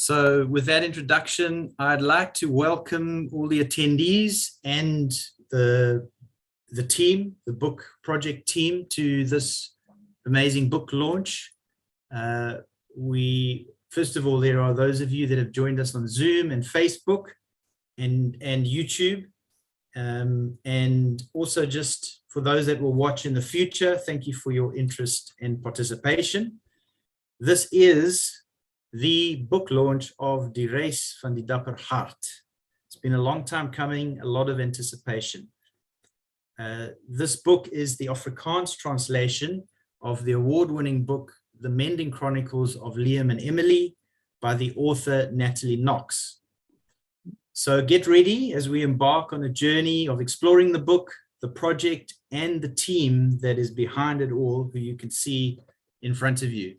So with that introduction, I'd like to welcome all the attendees and the team, the book project team, to this amazing book launch. First of all, there are those of you that have joined us on Zoom and Facebook and YouTube. And also just for those that will watch in the future, thank you for your interest and participation. This is the book launch of Die Reis van die Dapper Hart. It's been a long time coming, a lot of anticipation. This book is the Afrikaans translation of the award-winning book, The Mending Chronicles of Liam and Emily, by the author Natalie Knox. So get ready as we embark on a journey of exploring the book, the project, and the team that is behind it all, who you can see in front of you.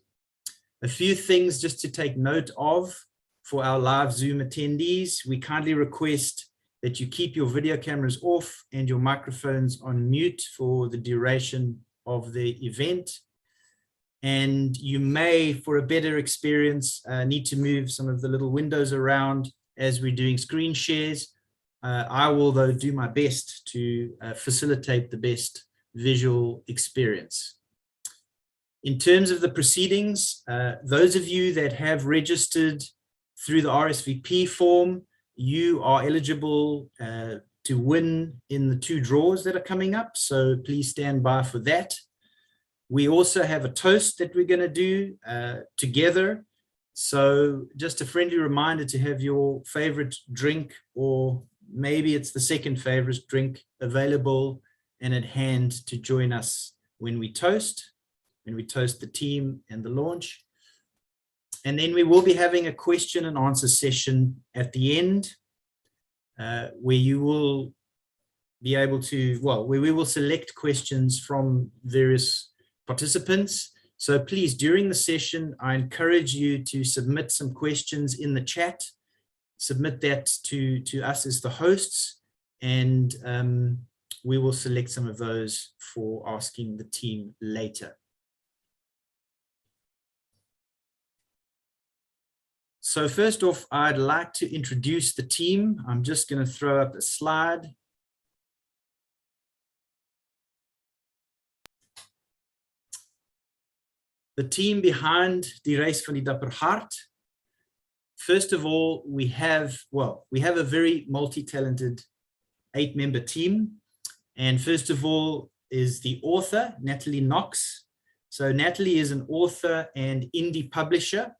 A few things just to take note of for our live Zoom attendees. We kindly request that you keep your video cameras off and your microphones on mute for the duration of the event. And you may, for a better experience, need to move some of the little windows around as we're doing screen shares. I will, though, do my best to facilitate the best visual experience. In terms of the proceedings, those of you that have registered through the RSVP form, you are eligible to win in the 2 draws that are coming up, so please stand by for that. We also have a toast that we're going to do together. So just a friendly reminder to have your favorite drink, or maybe it's the second favorite drink, available and at hand to join us when we toast the team and the launch. And then we will be having a question and answer session at the end, where you will be able to, where we will select questions from various participants. So please, during the session, I encourage you to submit some questions in the chat, submit that to us as the hosts, and we will select some of those for asking the team later. So first off, I'd like to introduce the team. I'm just going to throw up a slide. The team behind Die Reis van die Dapper Hart. First of all, we have a very multi-talented 8-member team. And first of all is the author, Natalie Knox. So Natalie is an author and indie publisher.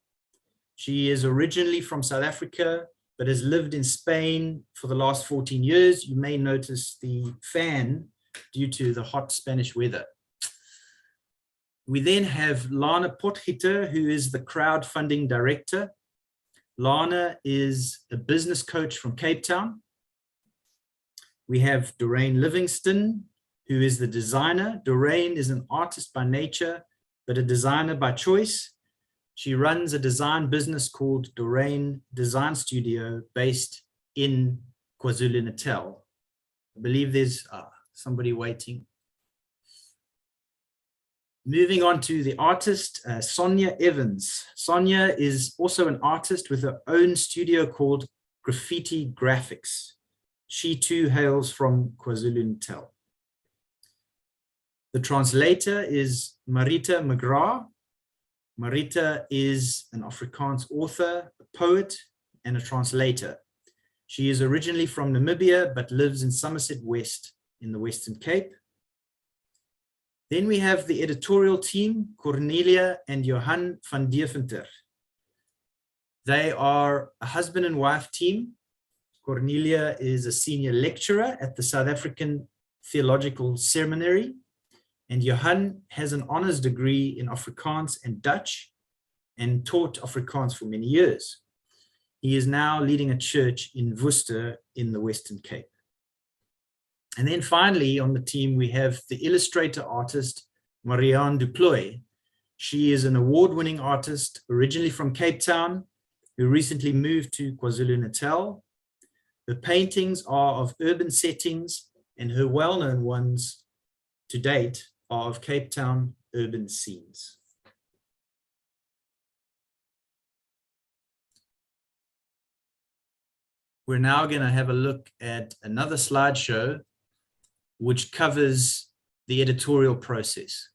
She is originally from South Africa, but has lived in Spain for the last 14 years. You may notice the fan due to the hot Spanish weather. We then have Lana Potgieter, who is the crowdfunding director. Lana is a business coach from Cape Town. We have Doreen Livingston, who is the designer. Doreen is an artist by nature, but a designer by choice. She runs a design business called Doreen Design Studio, based in KwaZulu-Natal. I believe there's somebody waiting. Moving on to the artist, Sonia Evans. Sonia is also an artist with her own studio called Graffiti Graphics. She too hails from KwaZulu-Natal. The translator is Marita McGrath. Marita is an Afrikaans author, a poet, and a translator. She is originally from Namibia, but lives in Somerset West in the Western Cape. Then we have the editorial team, Cornelia and Johan van Deventer. They are a husband and wife team. Cornelia is a senior lecturer at the South African Theological Seminary, and Johan has an honors degree in Afrikaans and Dutch and taught Afrikaans for many years. He is now leading a church in Worcester in the Western Cape. And then finally on the team, we have the illustrator artist, Marianne Duploy. She is an award-winning artist originally from Cape Town, who recently moved to KwaZulu-Natal. Her paintings are of urban settings, and her well-known ones to date are of Cape Town urban scenes. we're now going to have a look at another slideshow which covers the editorial process.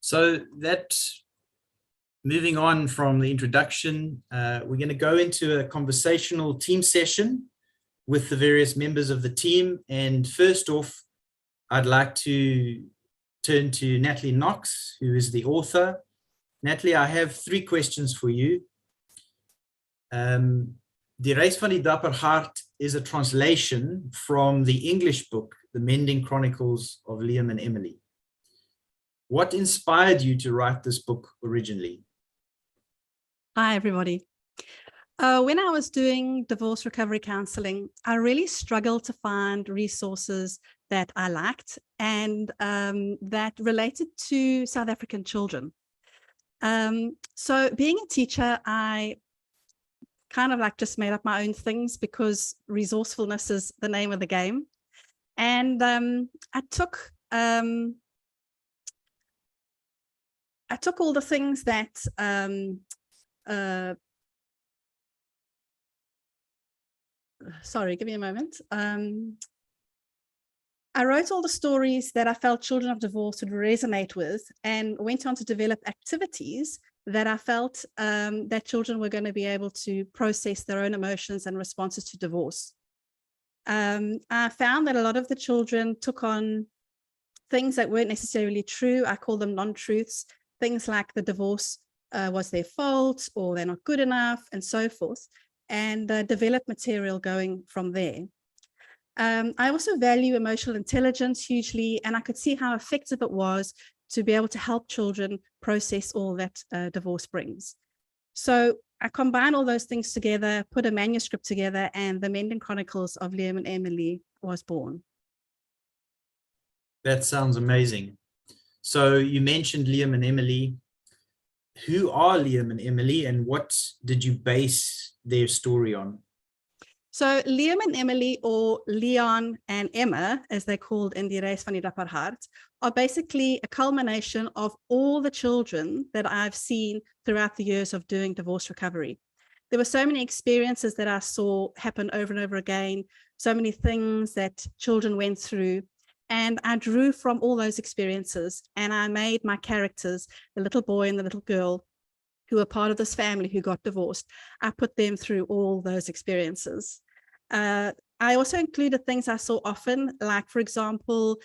So that, moving on from the introduction, we're going to go into a conversational team session with the various members of the team. And first off, I'd like to turn to Natalie Knox, who is the author. Natalie, I have 3 questions for you. Die Reis van die Dapper Hart is a translation from the English book, The Mending Chronicles of Liam and Emily. What inspired you to write this book originally? Hi, everybody. When I was doing divorce recovery counseling, I really struggled to find resources that I liked and that related to South African children. So being a teacher, I kind of like just made up my own things because resourcefulness is the name of the game. And I took all the things that sorry, give me a moment. I wrote all the stories that I felt children of divorce would resonate with and went on to develop activities that I felt that children were going to be able to process their own emotions and responses to divorce. I found that a lot of the children took on things that weren't necessarily true. I call them non-truths, things like the divorce was their fault or they're not good enough and so forth, and develop material going from there. I also value emotional intelligence hugely, and I could see how effective it was to be able to help children process all that divorce brings. So I combined all those things together, put a manuscript together, and the Mending Chronicles of Liam and Emily was born. That sounds amazing. So you mentioned Liam and Emily. Who are Liam and Emily, and what did you base their story on? So Liam and Emily, or Leon and Emma, as they're called in Die Reis van die Dapper Hart, are basically a culmination of all the children that I've seen throughout the years of doing divorce recovery. There were so many experiences that I saw happen over and over again, so many things that children went through. And I drew from all those experiences, and I made my characters, the little boy and the little girl, who were part of this family who got divorced. I put them through all those experiences. I also included things I saw often, like, for example,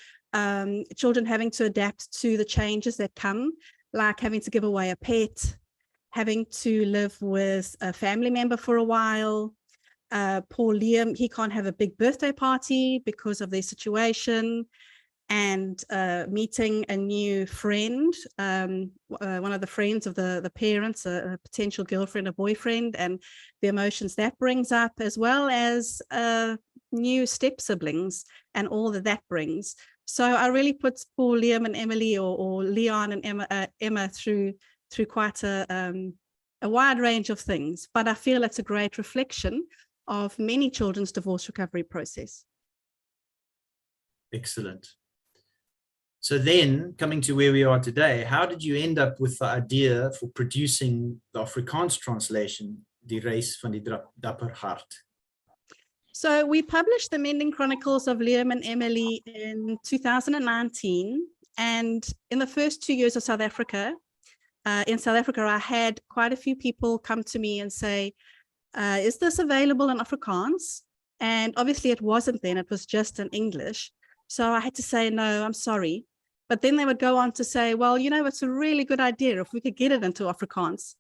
children having to adapt to the changes that come, like having to give away a pet, having to live with a family member for a while. Poor Liam, he can't have a big birthday party because of their situation, and meeting a new friend, one of the friends of the parents, a potential girlfriend or boyfriend, and the emotions that brings up, as well as new step siblings and all that brings. So I really put poor Liam and Emily, or Leon and Emma through quite a wide range of things, but I feel it's a great reflection of many children's divorce recovery process. Excellent. So then, coming to where we are today, how did you end up with the idea for producing the Afrikaans translation, Die Reis van die Dapper Hart? So we published the Mending Chronicles of Liam and Emily in 2019. And in the first 2 years of South Africa, I had quite a few people come to me and say, is this available in Afrikaans? And obviously it wasn't then, it was just in English. So I had to say, no, I'm sorry. But then they would go on to say, well, you know, it's a really good idea if we could get it into Afrikaans.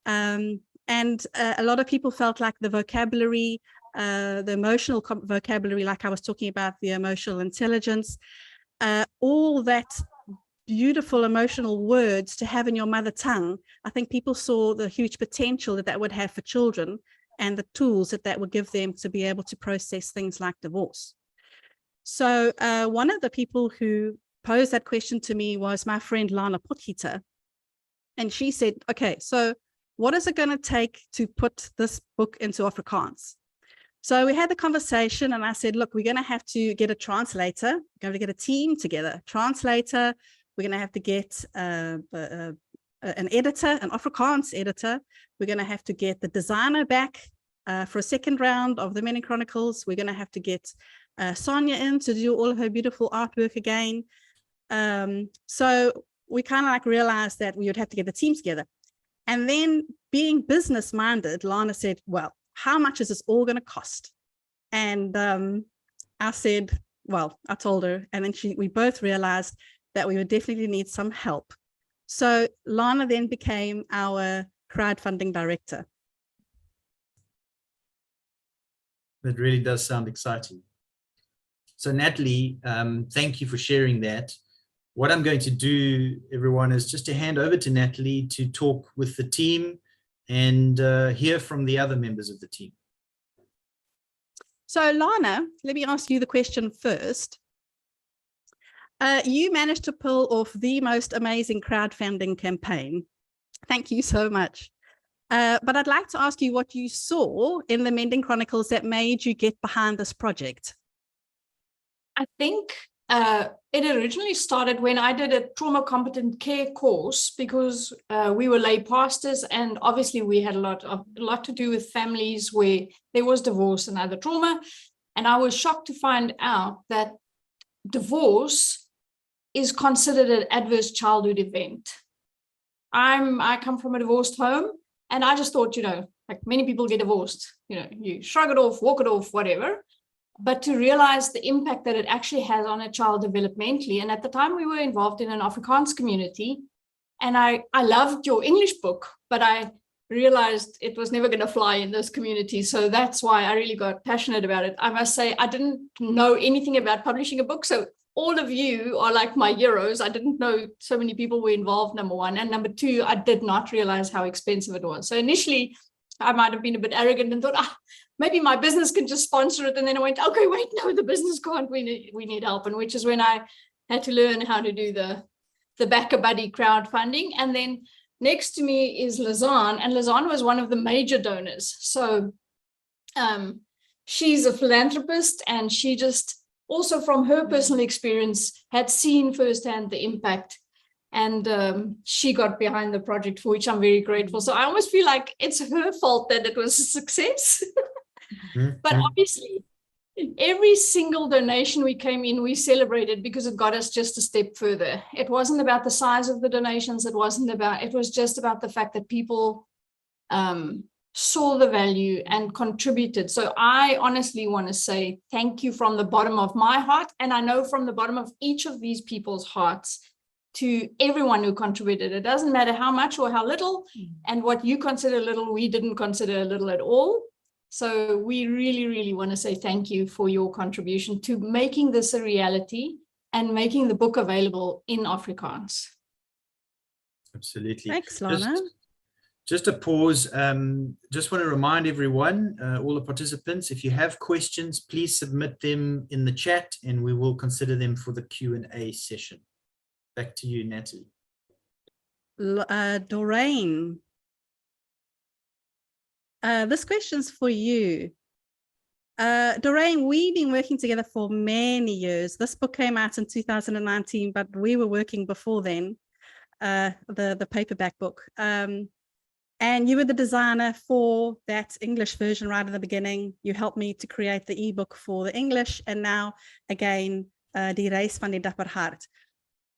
And a lot of people felt like the vocabulary, the emotional vocabulary, like I was talking about, the emotional intelligence, all that beautiful emotional words to have in your mother tongue. I think people saw the huge potential that that would have for children and the tools that that would give them to be able to process things like divorce. So one of the people who posed that question to me was my friend Lana Potgieter. And she said, okay, so what is it going to take to put this book into Afrikaans? So we had the conversation and I said, look, we're going to have to get a translator. We're going to get a team together, translator. We're going to have to get an editor, an Afrikaans editor. We're going to have to get the designer back for a second round of the Mending Chronicles. We're going to have to get Sonia in to do all of her beautiful artwork again. So we kind of like realized that we would have to get the teams together. And then being business minded, Lana said, well, how much is this all going to cost? And I said, well, I told her, and then we both realized that we would definitely need some help. So Lana then became our crowdfunding director. That really does sound exciting. So Natalie, thank you for sharing that. What I'm going to do, everyone, is just to hand over to Natalie to talk with the team and hear from the other members of the team. So Lana, let me ask you the question first. You managed to pull off the most amazing crowdfunding campaign. Thank you so much. But I'd like to ask you what you saw in the Mending Chronicles that made you get behind this project. I think it originally started when I did a trauma competent care course because we were lay pastors, and obviously we had a lot to do with families where there was divorce and other trauma. And I was shocked to find out that divorce is considered an adverse childhood event. I come from a divorced home, and I just thought, you know, like many people get divorced, you know, you shrug it off, walk it off, whatever. But to realize the impact that it actually has on a child developmentally. And at the time we were involved in an Afrikaans community, and I loved your English book, but I realized it was never going to fly in this community. So that's why I really got passionate about it. I must say, I didn't know anything about publishing a book. So all of you are like my heroes. I didn't know so many people were involved, number one. And number two, I did not realize how expensive it was. So initially, I might have been a bit arrogant and thought, maybe my business can just sponsor it. And then I went, okay, wait, no, the business can't. We need help. And which is when I had to learn how to do the Backer Buddy crowdfunding. And then next to me is Lazan, and Lazan was one of the major donors. So she's a philanthropist, and she just also from her personal experience had seen firsthand the impact. And she got behind the project, for which I'm very grateful. So I almost feel like it's her fault that it was a success. But obviously, every single donation we came in, we celebrated because it got us just a step further. It wasn't about the size of the donations. It was just about the fact that people saw the value and contributed. So I honestly want to say thank you from the bottom of my heart. And I know from the bottom of each of these people's hearts, to everyone who contributed. It doesn't matter how much or how little, and what you consider little, we didn't consider little at all. So we really, really want to say thank you for your contribution to making this a reality and making the book available in Afrikaans. Absolutely. Thanks, Lana. Just a pause. Just want to remind everyone, all the participants, if you have questions, please submit them in the chat and we will consider them for the Q&A session. Back to you, Natalie. Doreen, this question's for you. Doreen, we've been working together for many years. This book came out in 2019, but we were working before then, the paperback book. And you were the designer for that English version right at the beginning. You helped me to create the ebook for the English, and now again, Die Reis van die Dapper Hart.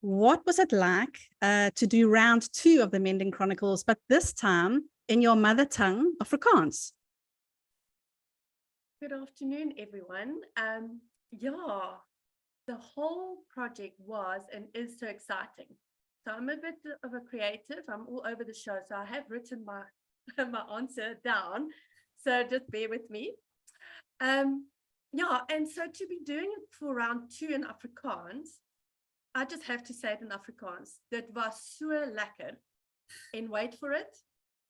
What was it like to do round 2 of the Mending Chronicles, but this time in your mother tongue, Afrikaans? Good afternoon, everyone. Yeah, the whole project was and is so exciting. So I'm a bit of a creative. I'm all over the show. So I have written my answer down. So just bear with me. Yeah, and so to be doing it for round 2 in Afrikaans, I just have to say it in Afrikaans. Dit was so lekker. En wait for it,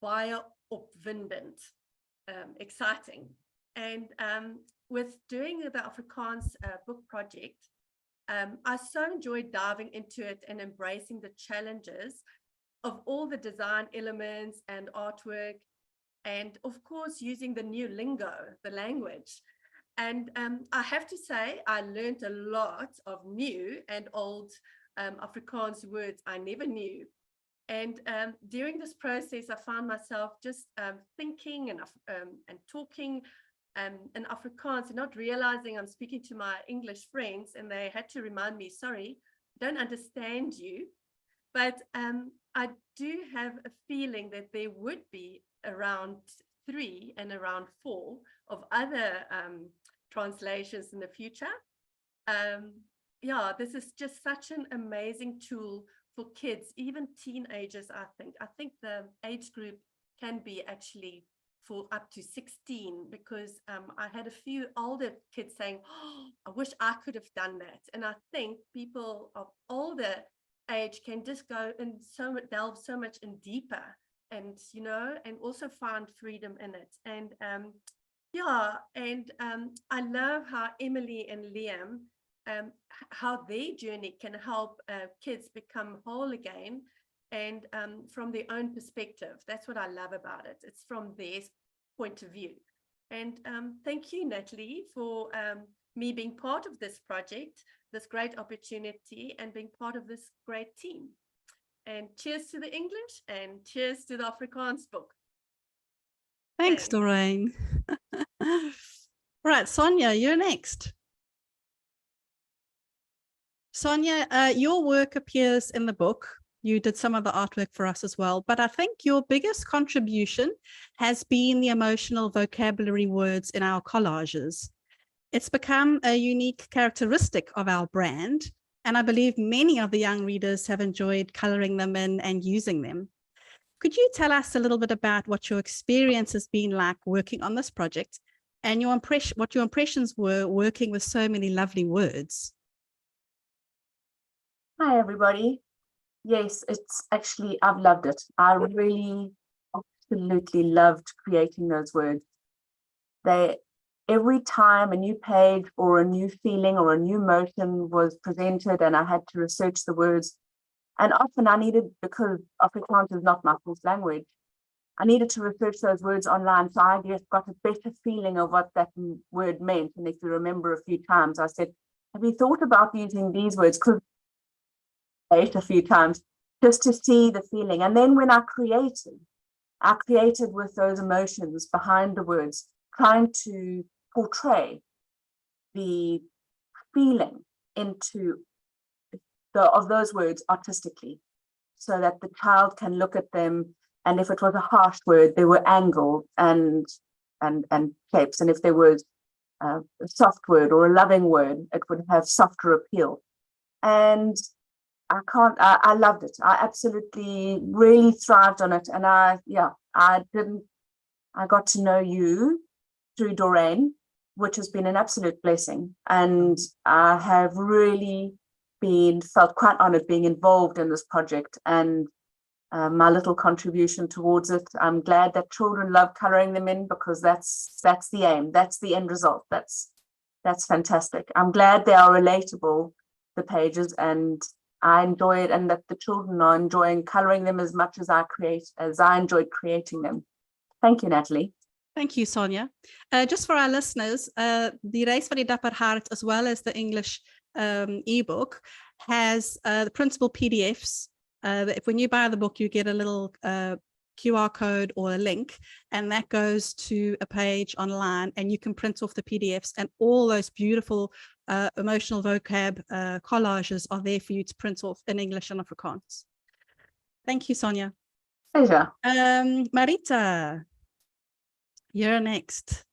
baie opwindend. Exciting. And with doing the Afrikaans book project, I so enjoyed diving into it and embracing the challenges of all the design elements and artwork, and of course using the new lingo, the language. And I have to say, I learned a lot of new and old Afrikaans words I never knew. And during this process, I found myself just thinking and talking in Afrikaans and not realizing I'm speaking to my English friends, and they had to remind me, sorry, don't understand you. But I do have a feeling that there would be around 3 and around 4 of other translations in the future. Yeah, this is just such an amazing tool for kids, even teenagers. I think the age group can be actually for up to 16, because I had a few older kids saying, oh, I wish I could have done that. And I think people of older age can just go and delve so much in deeper, and and also find freedom in it. And yeah, and I love how Emily and Liam, how their journey can help kids become whole again, and from their own perspective. That's what I love about it. It's from their point of view. And thank you, Natalie, for me being part of this project, this great opportunity, and being part of this great team. And cheers to the English, and cheers to the Afrikaans book. Thanks, Doreen. Right, Sonia, you're next. Sonia, your work appears in the book. You did some of the artwork for us as well, but I think your biggest contribution has been the emotional vocabulary words in our collages. It's become a unique characteristic of our brand, and I believe many of the young readers have enjoyed coloring them in and using them. Could you tell us a little bit about what your experience has been like working on this project, and what your impressions were working with so many lovely words? Hi, everybody. Yes, it's actually, I've loved it. I really absolutely loved creating those words. Every time a new page or a new feeling or a new motion was presented and I had to research the words, and often I needed, because Afrikaans is not my first language, I needed to research those words online, so I just got a better feeling of what that word meant. And if you remember a few times, I said, have you thought about using these words? Because a few times just to see the feeling. And then when I created with those emotions behind the words, trying to portray the feeling of those words artistically, so that the child can look at them, and if it was a harsh word, there were angles and shapes, and if there was a soft word or a loving word, it would have softer appeal. And I loved it. I absolutely really thrived on it. And I got to know you through Doreen, which has been an absolute blessing. And I have really felt quite honored being involved in this project and my little contribution towards it. I'm glad that children love coloring them in, because that's the aim. That's the end result. That's fantastic. I'm glad they are relatable, the pages, and I enjoy it, and that the children are enjoying coloring them as much as I enjoyed creating them. Thank you, Natalie. Thank you, Sonia. Just for our listeners, the Reis van die Dapper Hart, as well as the English ebook, has the printable PDFs. If when you buy the book, you get a little QR code or a link, and that goes to a page online, and you can print off the PDFs, and all those beautiful emotional vocab collages are there for you to print off in English and Afrikaans. Thank you, Sonia. Pleasure. Marita, you're next.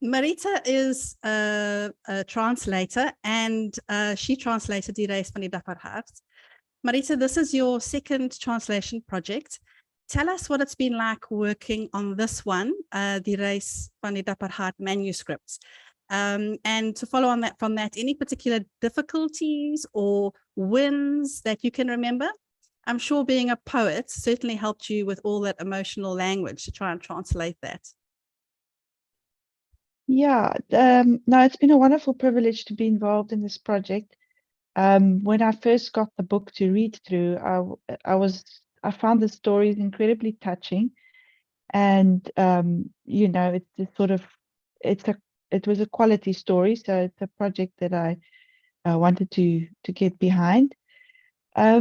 Marita is a translator, and she translated Die Reis van die Dapper Hart. Marita, this is your second translation project. Tell us what it's been like working on this one, Die Reis van die Dapper Hart manuscripts. And to follow on that, from that, any particular difficulties or wins that you can remember? I'm sure being a poet certainly helped you with all that emotional language to try and translate that. Yeah, no, it's been a wonderful privilege to be involved in this project. When I first got the book to read through, I found the stories incredibly touching, and you know, it's just sort of it was a quality story, so it's a project that I wanted to get behind. There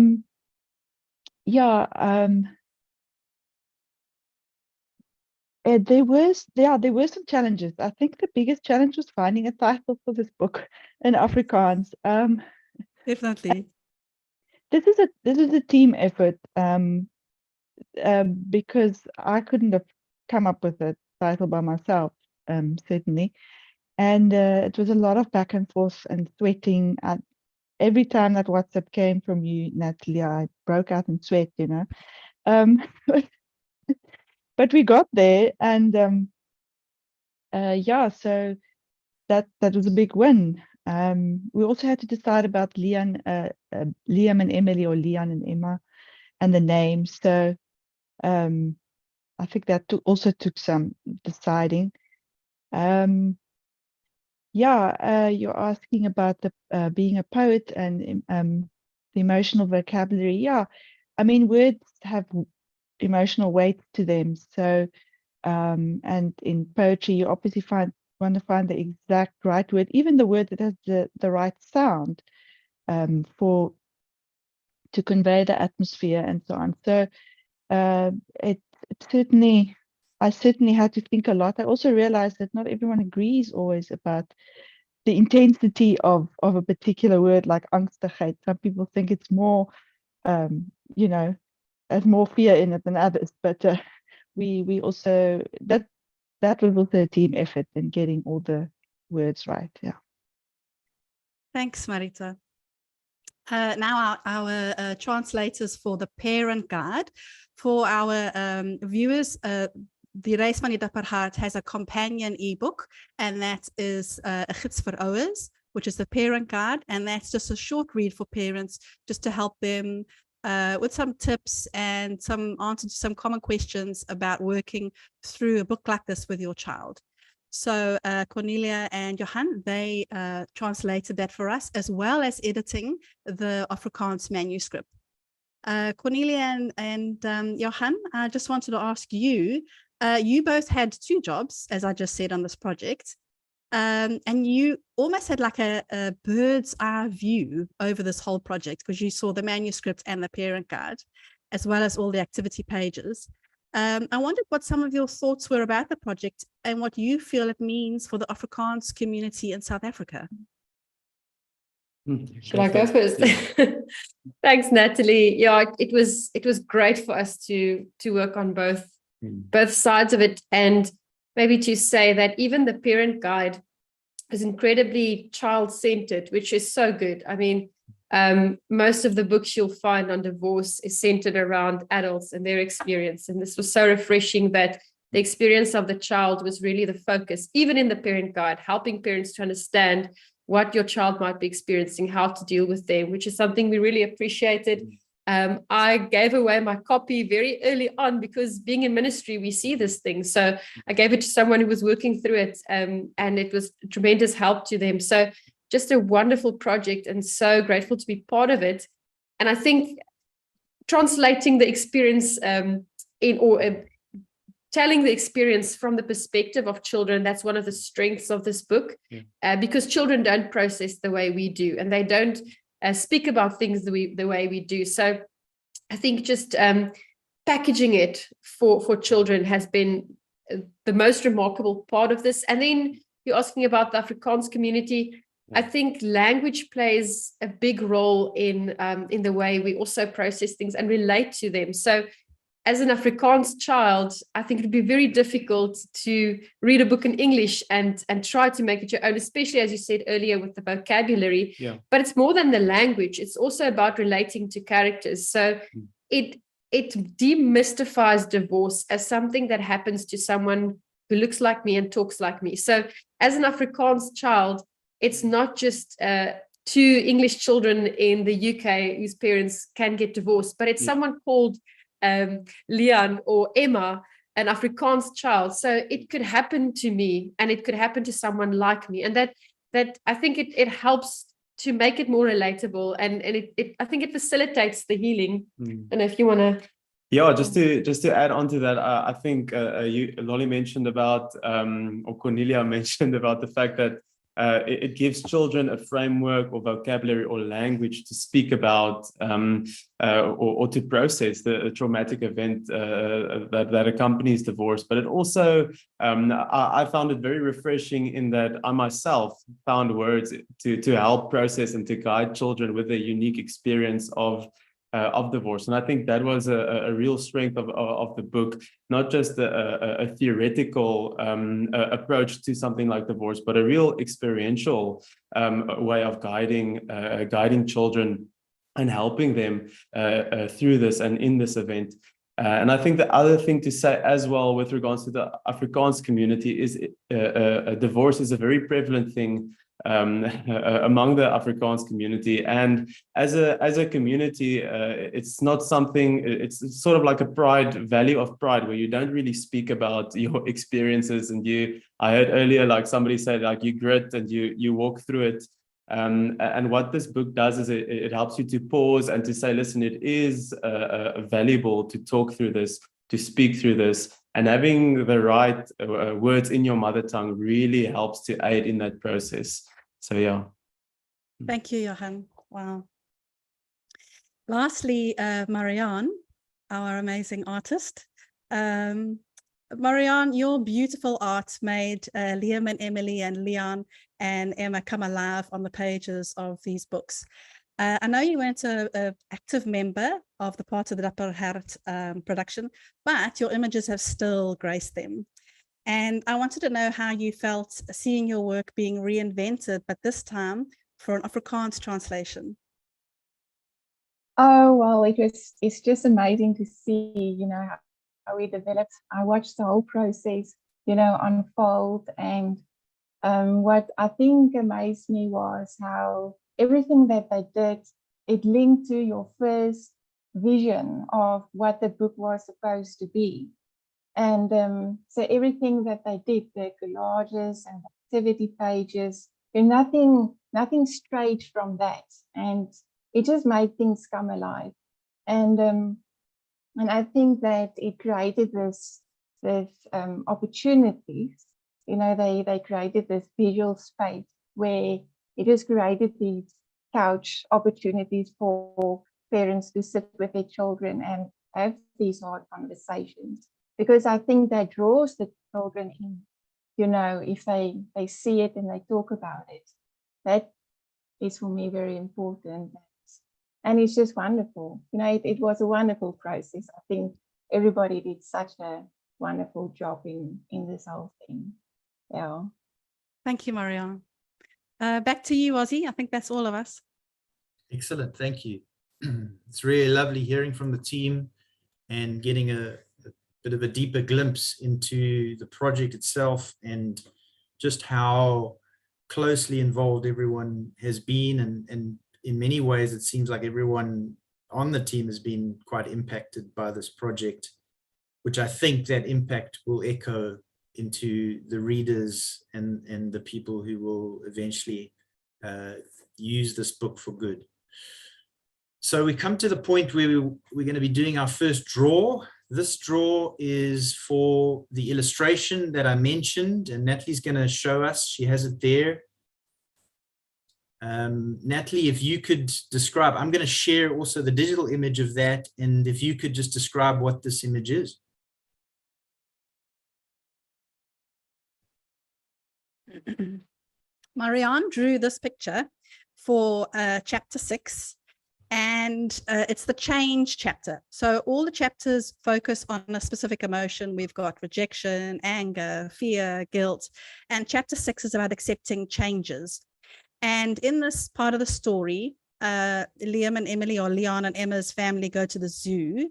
were some challenges. I think the biggest challenge was finding a title for this book in Afrikaans. Definitely. This is a team effort, because I couldn't have come up with a title by myself, certainly. And it was a lot of back and forth and sweating. Every time that WhatsApp came from you, Natalie, I broke out in sweat, you know. But we got there, and so that was a big win. We also had to decide about Liam and Emily, or Leon and Emma, and the names. So I think that also took some deciding. You're asking about the being a poet and the emotional vocabulary. Yeah, I mean, words have emotional weight to them. So and in poetry, you obviously want to find the exact right word, even the word that has the right sound, to convey the atmosphere and so on. So I certainly had to think a lot. I also realized that not everyone agrees always about the intensity of a particular word, like angstigheid. Some people think it's more, you know, has more fear in it than others. But we also, that was also a team effort in getting all the words right. Yeah. Thanks, Marita. Now our translators for the parent guide. For our viewers, Die Reis van die Dapper Hart has a companion ebook, and that is a gids vir ouers, which is the parent guide, and that's just a short read for parents, just to help them with some tips and some answers to some common questions about working through a book like this with your child. So Cornelia and Johan, they translated that for us, as well as editing the Afrikaans manuscript. Cornelia and Johan, I just wanted to ask you, you both had 2 jobs, as I just said, on this project. And you almost had like a bird's eye view over this whole project, because you saw the manuscript and the parent guide, as well as all the activity pages. I wondered what some of your thoughts were about the project and what you feel it means for the Afrikaans community in South Africa. Should I go first? Thanks, Natalie. Yeah, it was great for us to work on both sides of it, and maybe to say that even the parent guide is incredibly child-centered, which is so good. I mean, most of the books you'll find on divorce is centered around adults and their experience, and this was so refreshing that the experience of the child was really the focus, even in the parent guide, helping parents to understand what your child might be experiencing, how to deal with them, which is something we really appreciated. I gave away my copy very early on, because being in ministry, we see this thing. So I gave it to someone who was working through it, and it was tremendous help to them. So just a wonderful project, and so grateful to be part of it. And I think translating the experience telling the experience from the perspective of children. That's one of the strengths of this book, because children don't process the way we do, and they don't speak about things the way we do. So I think just packaging it for children has been the most remarkable part of this. And then you're asking about the Afrikaans community. I think language plays a big role in the way we also process things and relate to them. So as an Afrikaans child, I think it would be very difficult to read a book in English and try to make it your own, especially as you said earlier with the vocabulary. But it's more than the language. It's also about relating to characters. So it demystifies divorce as something that happens to someone who looks like me and talks like me. So as an Afrikaans child, it's not just two English children in the UK whose parents can get divorced, but it's someone called Leon or Emma, an Afrikaans child. So it could happen to me, and it could happen to someone like me. And that I think it helps to make it more relatable, and I think it facilitates the healing. And if you want to. Yeah, just to add on to that, I think Lolly mentioned about, or Cornelia mentioned about the fact that it gives children a framework or vocabulary or language to speak about or to process the traumatic event that accompanies divorce. But it also, I found it very refreshing in that I myself found words to help process and to guide children with a unique experience of divorce. And I think that was a real strength of the book, not just a theoretical approach to something like divorce, but a real experiential way of guiding children and helping them through this and in this event. And I think the other thing to say as well with regards to the Afrikaans community is divorce is a very prevalent thing among the Afrikaans community, and as a community, it's not something. It's sort of like a value of pride, where you don't really speak about your experiences. And I heard earlier, like somebody said, like you grit and you walk through it. And what this book does is it helps you to pause and to say, listen, it is valuable to talk through this, to speak through this. And having the right words in your mother tongue really helps to aid in that process. So, yeah. Thank you, Johan. Wow. Lastly, Marianne, our amazing artist. Marianne, your beautiful art made Liam and Emily and Leon and Emma come alive on the pages of these books. I know you weren't an active member of the part of the Dapper Hart production, but your images have still graced them. And I wanted to know how you felt seeing your work being reinvented, but this time for an Afrikaans translation. Oh, well, it's just amazing to see, how we developed. I watched the whole process, unfold. And what I think amazed me was how everything that they did, it linked to your first vision of what the book was supposed to be. And so everything that they did, the collages and activity pages, nothing strayed from that. And it just made things come alive. And I think that it created this opportunities. They created this visual space where it has created these couch opportunities for parents to sit with their children and have these hard conversations. Because I think that draws the children in, if they see it and they talk about it. That is for me very important. And it's just wonderful. It was a wonderful process. I think everybody did such a wonderful job in this whole thing. Yeah. Thank you, Marianne. Back to you, Ozzy. I think that's all of us. Excellent. Thank you. It's really lovely hearing from the team and getting a bit of a deeper glimpse into the project itself and just how closely involved everyone has been. And in many ways, it seems like everyone on the team has been quite impacted by this project, which I think that impact will echo into the readers and the people who will eventually use this book for good. So we come to the point where we're going to be doing our first draw. this draw is for the illustration that I mentioned, and Natalie's going to show us. She has it there. Natalie, if you could describe, I'm going to share also the digital image of that, and if you could just describe what this image is. Marianne drew this picture for chapter 6, and it's the change chapter. So all the chapters focus on a specific emotion. We've got rejection, anger, fear, guilt, and chapter 6 is about accepting changes. And in this part of the story, Liam and Emily, or Leon and Emma's family, go to the zoo.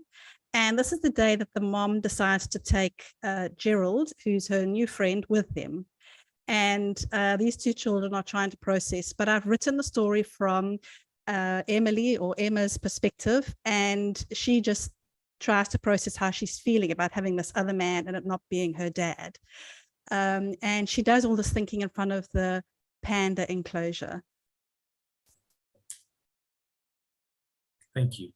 And this is the day that the mom decides to take Gerald, who's her new friend, with them. And these two children are trying to process, but I've written the story from Emily, or Emma's, perspective, and she just tries to process how she's feeling about having this other man and it not being her dad. And she does all this thinking in front of the panda enclosure. Thank you.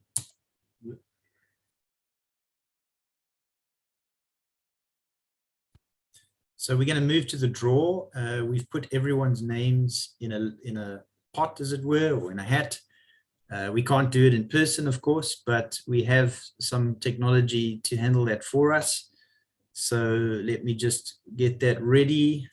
So we're going to move to the draw. We've put everyone's names in a pot, as it were, or in a hat. We can't do it in person, of course, but we have some technology to handle that for us. So let me just get that ready.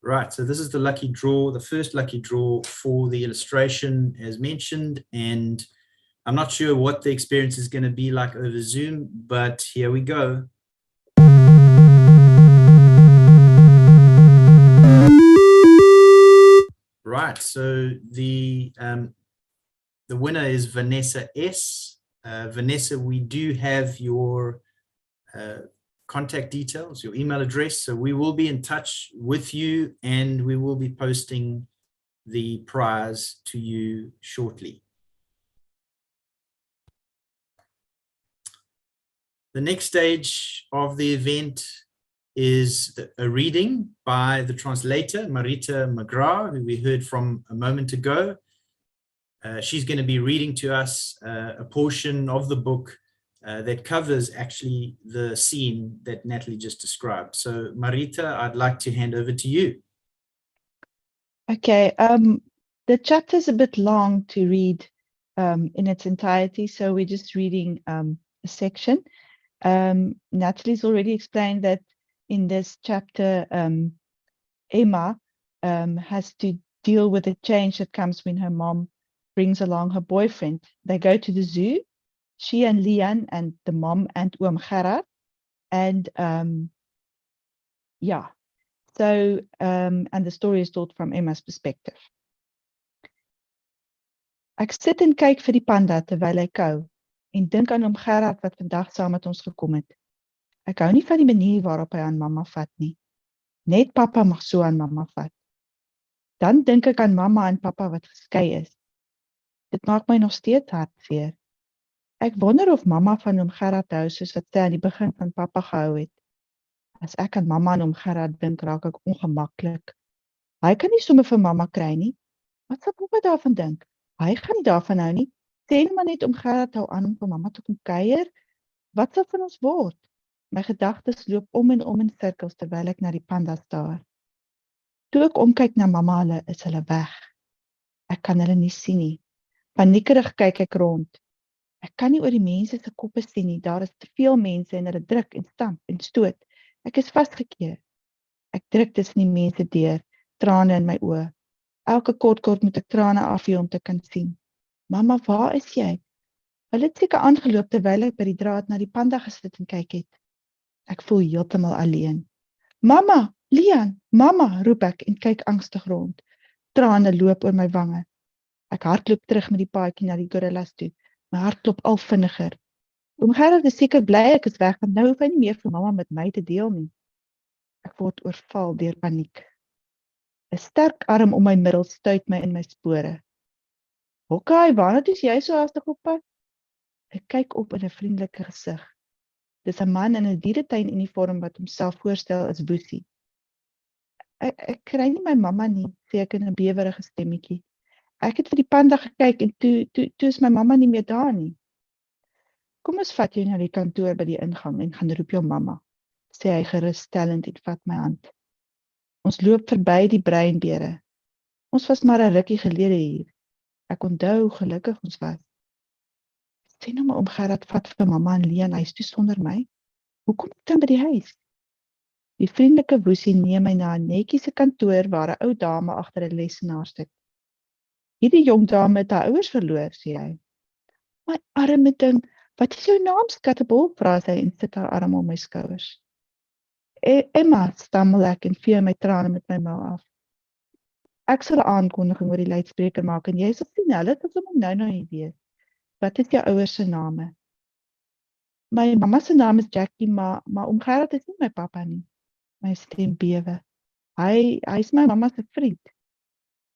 Right, so this is the lucky draw, the first lucky draw for the illustration, as mentioned, and I'm not sure what the experience is going to be like over Zoom, but here we go. Right, so the winner is Vanessa S. Vanessa, we do have your contact details, your email address, so we will be in touch with you and we will be posting the prize to you shortly. The next stage of the event is a reading by the translator, Marita McGrath, who we heard from a moment ago. She's going to be reading to us a portion of the book that covers actually the scene that Natalie just described. So Marita, I'd like to hand over to you. Okay, the chapter is a bit long to read in its entirety, so we're just reading a section. Natalie's already explained that in this chapter, Emma has to deal with the change that comes when her mom brings along her boyfriend. They go to the zoo, she and Leon and the mom and Oom Gerard. And yeah, so, and the story is told from Emma's perspective. Ek sit en kyk vir die panda terwyl hy kou en dink aan Oom Gerard wat vandag saam met ons gekom het. Ek hou nie van die manier waarop hy aan mamma vat nie. Net papa mag so aan mamma vat. Dan dink ek aan mamma en papa wat geskei is. Dit maak my nog steeds hartseer. Ek wonder of mamma van Oom Gerard hou soos wat sy aan die begin van papa gehou het. As ek aan mamma en Oom Gerard dink, raak ek ongemaklik. Hy kan nie sommer vir mamma kry nie. Wat sal papa daarvan dink? Hy gaan nie daarvan hou nie. Sê maar net Oom Gerard hou aan om vir mamma te kom kuier. Wat sal van ons word? My gedagtes loop om in sirkels terwyl ek na die panda staar. Toe ek omkyk na mamma, is hulle weg. Ek kan hulle nie sien nie. Paniekerig kyk ek rond. Ek kan nie oor die mense se koppe sien nie. Daar is te veel mense en hulle druk en stamp en stoot. Ek is vasgekeer. Ek druk tussen die mense deur, trane in my oë. Elke kort moet ek trane afvee om te kan sien. Mamma, waar is jy? Hulle het seker aangeloop terwyl ek by die draad na die panda gesit en kyk het. Ek voel heeltemal alleen. Mamma, Leon, mamma, roep ek en kyk angstig rond. Trane loop oor my wange. Ek hardloop terug met die paadjie na die gorillas toe. My hart klop al vinniger. Oom Gerard is seker bly ek is weg, want nou hoef hy nie meer vir mamma met my te deel nie. Ek word oorval deur paniek. 'n Sterk arm om my middel stuit my in my spore. Hokkai, waarna toe is jy so hastig op pad? Ek kyk op in 'n vriendelike gesig. Dis 'n man in 'n dieretuin uniform wat homself voorstel as Boesie. Ek kry nie my mamma nie, sê ek in 'n bewerige stemmetjie. Ek het vir die panda gekyk en toe is my mamma nie meer daar nie. Kom ons vat jou na die kantoor by die ingang en gaan roep jou mamma, sê hy geruststellend en vat my hand. Ons loop verby die breinbere. Ons was maar 'n rukkie gelede hier. Ek onthou hoe gelukkig ons was. Sê nou maar oom Gerard vat vir mamma en Leon huis toe sonder my. Hoe kom ek dan by die huis? Die vriendelike woesie neem my na 'n netjiese kantoor waar 'n ou dame agter 'n lesenaar sit. Hierdie jong dame het haar ouers verloor, sê hy. My arme ding, wat is jou naam, skattebol? Vra sy en sit haar arm om my skouers. Emma, stammel ek en vee my trane met my mou af. Ek sal 'n aankondiging oor die luidspreker maak en jy sal sien, hulle het hom nou nie weet. Wat is jou ouers se name? My mamma se naam is Jackie, maar oom Gerard is nie my pappa nie. My stem bewe. Hy is my mamma se vriend.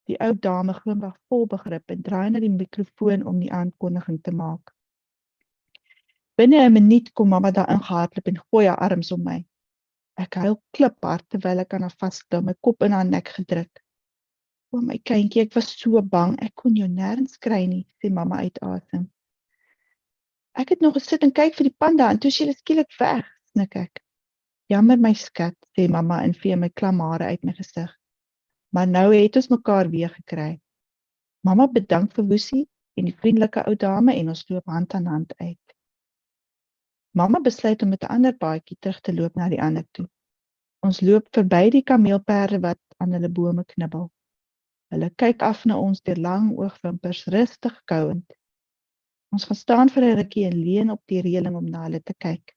Die ou dame glimlag vol begrip en draai na die mikrofoon om die aankondiging te maak. Binne 'n minuut kom mamma daar ingehardloop en gooi haar arms om my. Ek huil kliphard terwyl ek aan haar vasklou, my kop in haar nek gedruk. O my kindjie, ek was so bang, ek kon jou nêrens kry nie, sê mamma uit asem. Ek het nog gesit en kyk vir die panda en toe is jy skielik weg, snik ek. Jammer my skat, sê mamma en vee my klam hare uit my gesig. Maar nou het ons mekaar weer gekry. Mamma bedank vir Woesie en die vriendelike ou dame en ons loop hand aan hand uit. Mamma besluit om met 'n ander paadjie terug te loop na die ander toe. Ons loop verby die kameelperde wat aan hulle bome knibbel. Hulle kyk af na ons deur lang oogwimpers, rustig kouend. Ons gaan staan vir 'n rukkie en leun op die reëling om na hulle te kyk.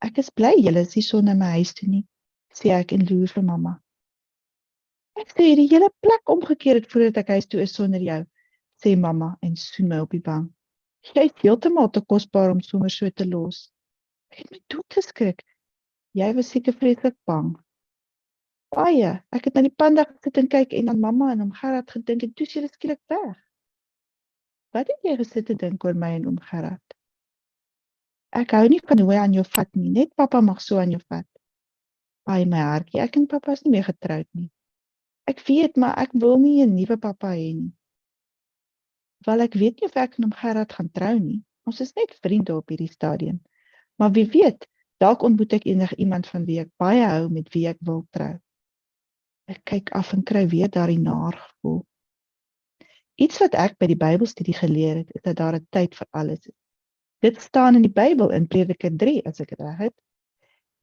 Ek is bly julle is nie sonder my huis toe nie, sê ek en loer vir mamma. Ek sê die hele plek omgekeer het voordat ek huis toe is sonder jou, sê mamma en soen my op die wang. Jy is heeltemal te kosbaar om sommer so te los. Ek het my dood geskrik. Jy was seker vreeslik bang. Baie, ek het na die panda gesit en kyk en aan mamma en oom Gerard gedink en toe is jy skielik weg. Wat het jy gesit en dink oor my en oom Gerard? Ek hou nie van hoe hy aan jou vat nie, net pappa mag so aan jou vat. Baie my hartjie, ek en pappa is nie meer getroud nie. Ek weet, maar ek wil nie 'n nuwe pappa hê nie. Wel, ek weet nie of ek en oom Gerard gaan trou nie. Ons is net vriende op hierdie stadium. Maar wie weet, dalk ontmoet ek eendag iemand van wie ek baie hou met wie ek wil trou. Ek kyk af en kry weer daardie naar gevoel. Iets wat ek by die Bybelstudie geleer het, is dat daar 'n tyd vir alles is. Dit staan in die Bybel in Prediker 3, as ek dit reg het.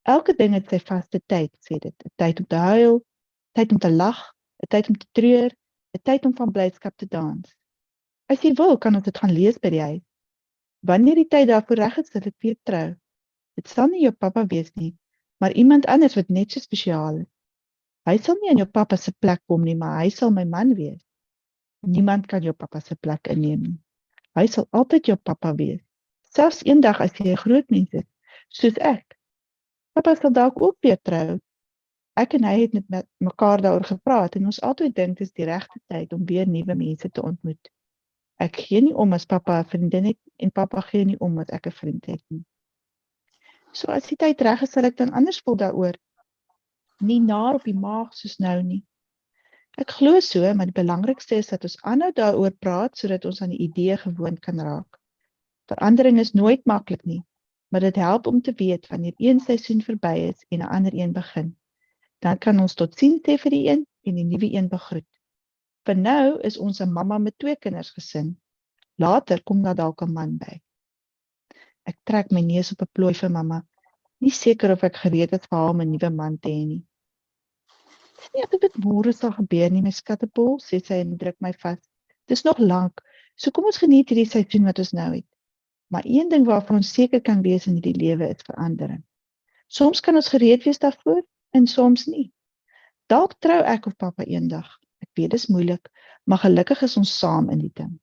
Elke ding het sy vaste tyd, sê dit. 'n Tyd om te huil, 'n tyd om te lag, 'n tyd om te treur, 'n tyd om van blydskap te dans. As jy wil, kan ons dit gaan lees by die huis. Wanneer die tyd daarvoor reg is, sal ek weer trou. Dit sal nie jou pappa wees nie, maar iemand anders wat net so spesiaal is. Hy sal nie in jou pappa se plek kom nie, maar hy sal my man wees. Niemand kan jou pappa se plek inneem nie. Hy sal altyd jou pappa wees. Selfs eendag as jy 'n groot mens is, soos ek. Pappa sal dalk ook weer trou. Ek en hy het met mekaar daaroor gepraat en ons altyd dink dit is die regte tyd om weer nuwe mense te ontmoet. Ek gee nie om as pappa 'n vriendin het en pappa gee nie om as ek 'n vriend het nie. So as die tyd reg is, sal ek dan anders voel daaroor. Nie naar op die maag soos nou nie. Ek glo so, maar die belangrikste is dat ons aanhou daaroor praat sodat ons aan die idee gewoond kan raak. Verandering is nooit maklik nie, maar dit help om te weet wanneer een seisoen verby is en 'n ander een begin. Dan kan ons totsiens sê vir die een en die nuwe een begroet. Vir nou is ons 'n mamma met 2 kinders gesin. Later kom daar dalk 'n man by. Ek trek my neus op 'n plooi vir mamma. Nie seker of ek gereed is vir haar om 'n nuwe man te hê nie. Dis nie of dit môre sal gebeur nie, my skattebol, sê sy en druk my vas. Dis nog lank, so kom ons geniet hierdie seisoen wat ons nou het. Maar een ding waarvan ons seker kan wees in hierdie lewe is verandering. Soms kan ons gereed wees daarvoor en soms nie. Dalk trou ek of pappa eendag. Ek weet dis moeilik, maar gelukkig is ons saam in die ding.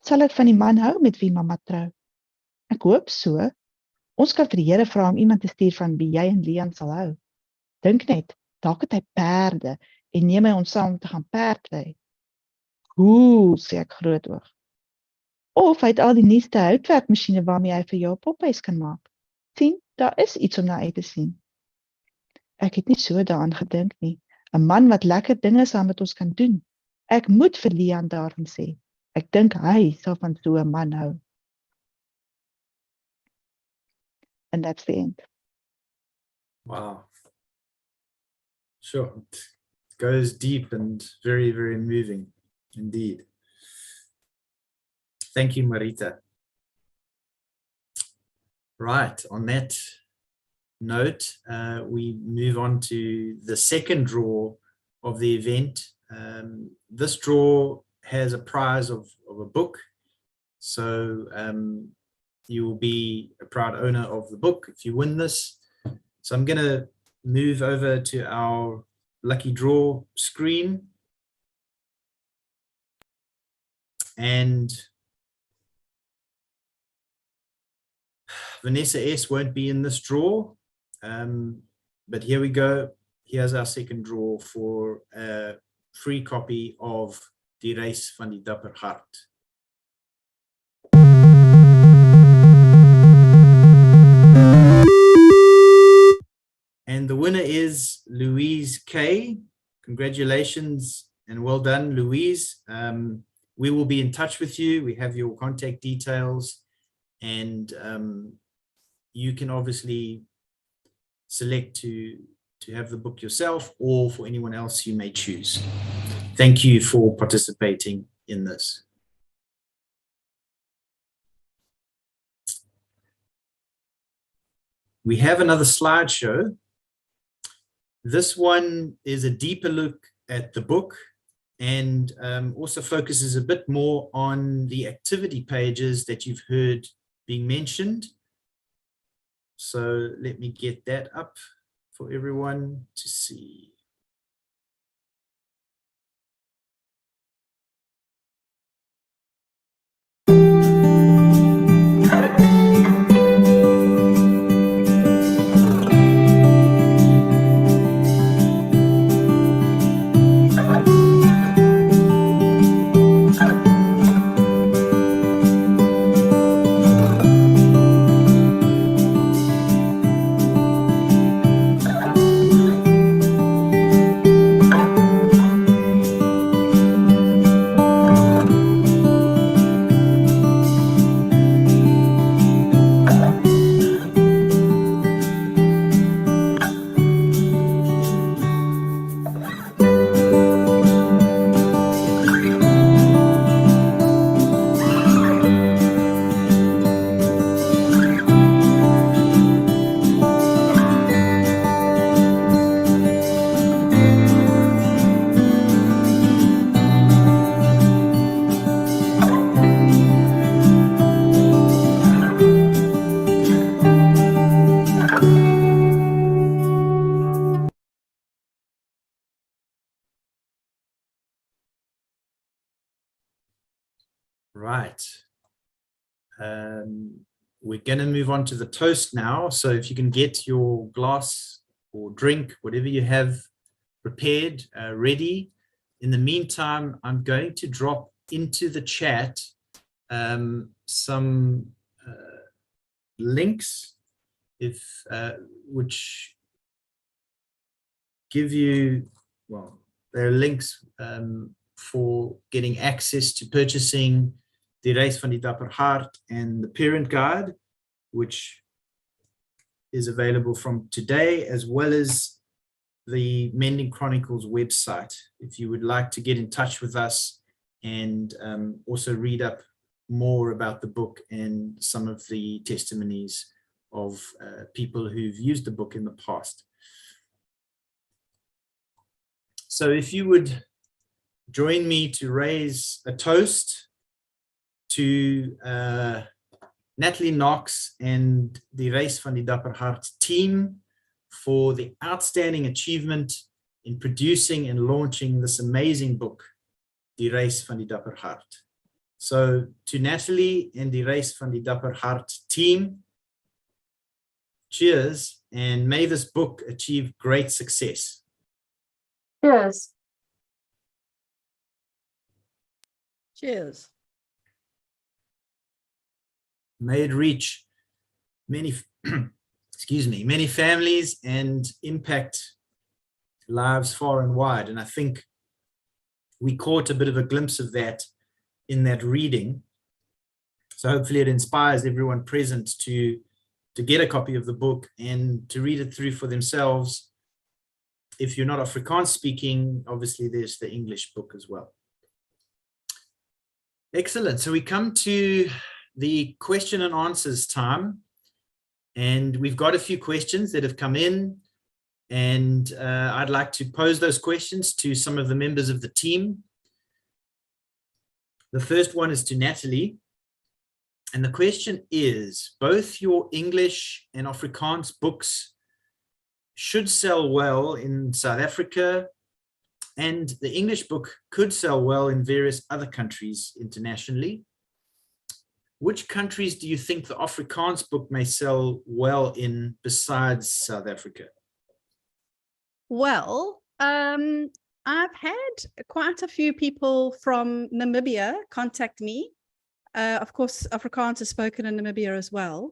Sal ek van die man hou met wie mamma trou? Ek hoop so. Ons kan vir die Here vra om iemand te stuur van wie jy en Leon sal hou. Dink net, dalk het hy perde en neem hy ons saam om te gaan perdry. Ooh, sê ek groot oog. Of hy het al die nuutste houtwerkmasjiene waarmee hy vir jou 'n pophuis kan maak. Sien, daar is iets om na uit te sien. Ek het nie so daaraan gedink nie. 'n Man wat lekker dinge saam met ons kan doen. Ek moet vir Leon daarom sê. Ek dink hy sal van so 'n man hou. And that's the end. Wow. Sure. It goes deep and very, very moving indeed. Thank you, Marita. Right. On that note, we move on to the second draw of the event. This draw has a prize of a book. So you will be a proud owner of the book if you win this. So I'm going to move over to our lucky draw screen. And Vanessa S. won't be in this draw. But here we go. Here's our second draw for a free copy of Die Reis van die Dapper Hart. And the winner is Louise K. Congratulations and well done, Louise. We will be in touch with you. We have your contact details, and you can obviously select to have the book yourself or for anyone else you may choose. Thank you for participating in this. We have another slideshow. This one is a deeper look at the book and also focuses a bit more on the activity pages that you've heard being mentioned. So let me get that up for everyone to see. Right. We're going to move on to the toast now. So if you can get your glass or drink, whatever you have prepared, ready. In the meantime, I'm going to drop into the chat some links which give you, well, there are links for getting access to purchasing the Reis van die Dapper Hart and the Parent Guide, which is available from today, as well as the Mending Chronicles website, if you would like to get in touch with us and also read up more about the book and some of the testimonies of people who've used the book in the past. So if you would join me to raise a toast to Natalie Knox and the Reis van die Dapper Hart team for the outstanding achievement in producing and launching this amazing book, Die Reis van die Dapper Hart. So to Natalie and the Reis van die Dapper Hart team, cheers, and may this book achieve great success. Cheers. Cheers. May it reach many, excuse me, many families and impact lives far and wide. And I think we caught a bit of a glimpse of that in that reading. So hopefully it inspires everyone present to get a copy of the book and to read it through for themselves. If you're not Afrikaans speaking, obviously there's the English book as well. Excellent. So we come to the question and answers time. And we've got a few questions that have come in. And I'd like to pose those questions to some of the members of the team. The first one is to Natalie. And the question is, both your English and Afrikaans books should sell well in South Africa, and the English book could sell well in various other countries internationally. Which countries do you think the Afrikaans book may sell well in besides South Africa? Well, I've had quite a few people from Namibia contact me. Of course, Afrikaans is spoken in Namibia as well.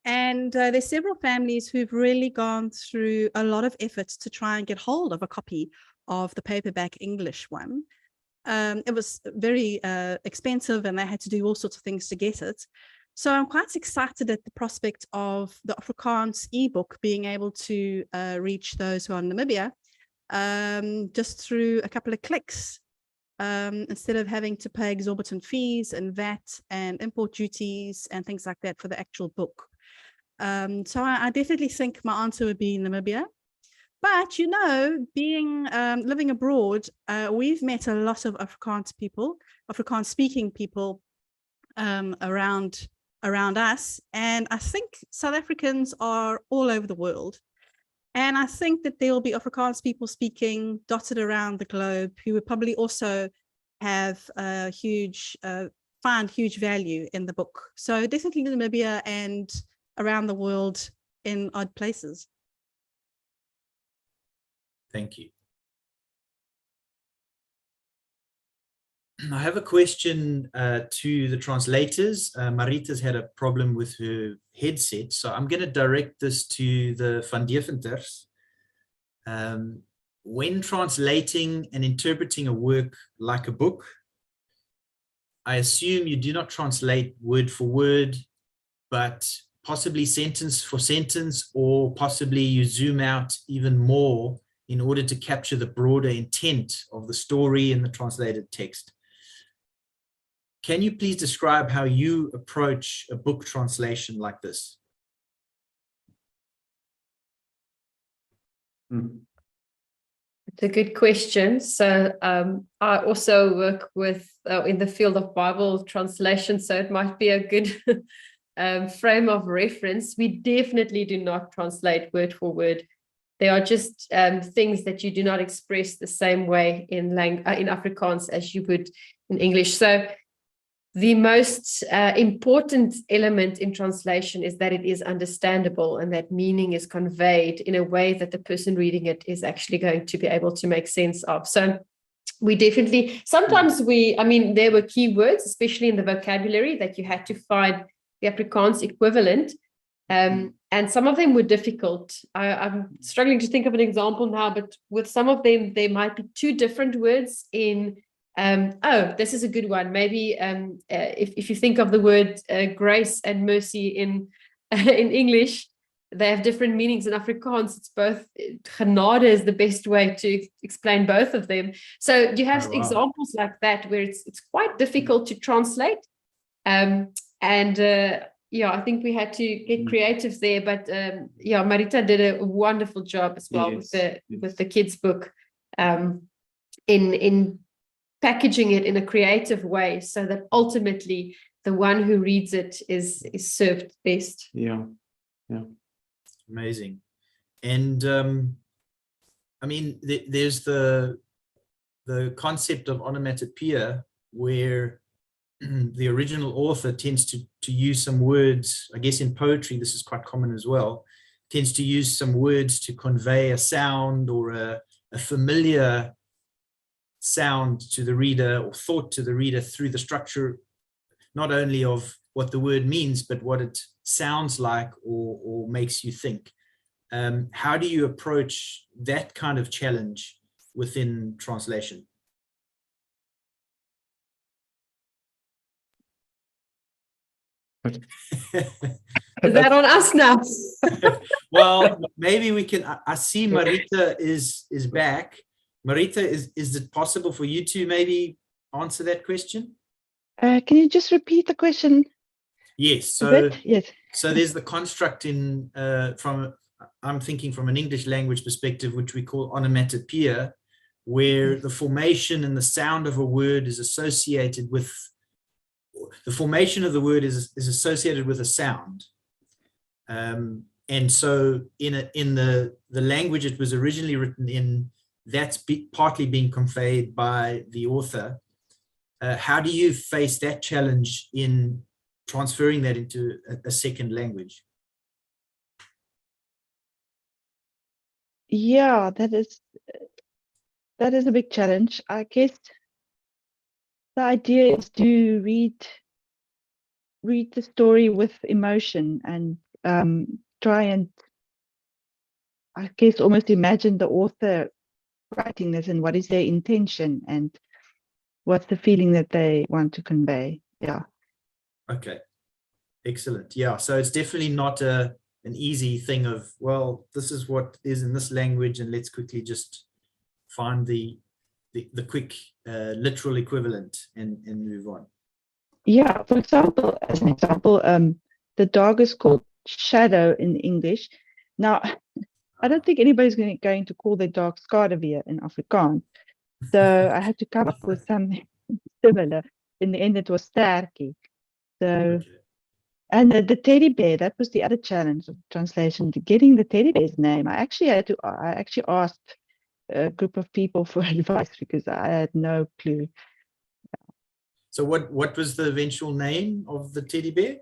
And there's several families who've really gone through a lot of efforts to try and get hold of a copy of the paperback English one. It was very expensive and they had to do all sorts of things to get it. So I'm quite excited at the prospect of the Afrikaans ebook being able to reach those who are in Namibia just through a couple of clicks. Instead of having to pay exorbitant fees and VAT and import duties and things like that for the actual book. So I definitely think my answer would be Namibia. But, you know, being living abroad, we've met a lot of Afrikaans people, Afrikaans speaking people around us. And I think South Africans are all over the world. And I think that there will be Afrikaans people speaking dotted around the globe who would probably also have find huge value in the book. So definitely Namibia and around the world in odd places. Thank you. I have a question to the translators. Marita's had a problem with her headset, so I'm going to direct this to the Van Deventers. When translating and interpreting a work like a book, I assume you do not translate word for word, but possibly sentence for sentence, or possibly you zoom out even more in order to capture the broader intent of the story in the translated text. Can you please describe how you approach a book translation like this? It's a good question. So I also work with in the field of Bible translation, so it might be a good frame of reference. We definitely do not translate word for word. They are just things that you do not express the same way in Afrikaans as you would in English. So the most important element in translation is that it is understandable and that meaning is conveyed in a way that the person reading it is actually going to be able to make sense of. So we definitely, sometimes there were keywords, especially in the vocabulary, that you had to find the Afrikaans equivalent. And some of them were difficult. I'm struggling to think of an example now, but with some of them, there might be two different words in this is a good one. Maybe if you think of the word grace and mercy in English, they have different meanings. In Afrikaans, it's both. Genade is the best way to explain both of them. So you have examples like that where it's quite difficult to translate. I think we had to get creative there. But Marita did a wonderful job as well with the kids' book in packaging it in a creative way so that ultimately the one who reads it is served best. Yeah. Amazing. And there's the concept of onomatopoeia where the original author tends to use some words. I guess in poetry this is quite common as well, tends to use some words to convey a sound or a familiar sound to the reader or thought to the reader through the structure, not only of what the word means, but what it sounds like or makes you think. How do you approach that kind of challenge within translation? Is that on us now? Well, maybe we can. I see Marita is back. Marita, is it possible for you to maybe answer that question? Can you just repeat the question? Yes. A bit? Yes. So there's the construct in I'm thinking from an English language perspective, which we call onomatopoeia, where the formation and the sound of a word is associated with the formation of the word is associated with a sound. And so in the language it was originally written in, that's partly being conveyed by the author. How do you face that challenge in transferring that into a second language? Yeah, that is a big challenge. I guess the idea is to read the story with emotion and try and, I guess, almost imagine the author writing this and what is their intention and what's the feeling that they want to convey. Yeah. Okay. Excellent. Yeah. So it's definitely not an easy thing of, well, this is what is in this language and let's quickly just find the quick literal equivalent and move on. Yeah, for example, as an example, the dog is called Shadow in English. Now, I don't think anybody's going to call their dog Skadeweer in Afrikaans. So I had to come up with something similar. In the end, it was Sterkie. So, Okay. and the teddy bear, that was the other challenge of translation, getting the teddy bear's name. I actually asked a group of people for advice because I had no clue. So what was the eventual name of the teddy bear?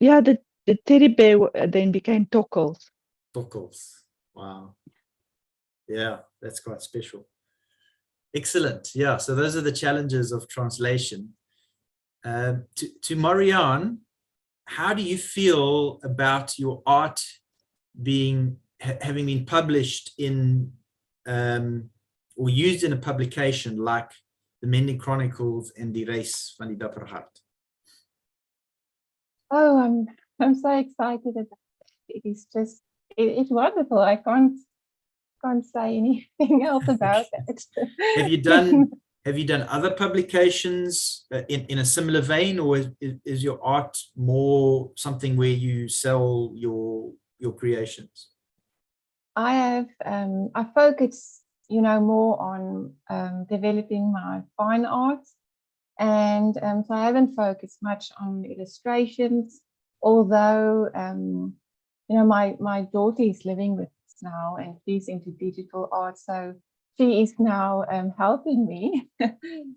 Yeah, the teddy bear then became Tokkels. Chronicles. Wow. Yeah, that's quite special. Excellent. Yeah, so those are the challenges of translation. To Marianne, how do you feel about your art having been published in or used in a publication like the Mending Chronicles and the Reis van die Dapper Hart? Oh, I'm so excited about it. It is just it's wonderful. I can't say anything else about it. Have you done other publications in a similar vein, or is your art more something where you sell your creations? I have I focus, more on developing my fine art, and so I haven't focused much on illustrations. Although my daughter is living with us now, and she's into digital art, so she is now helping me,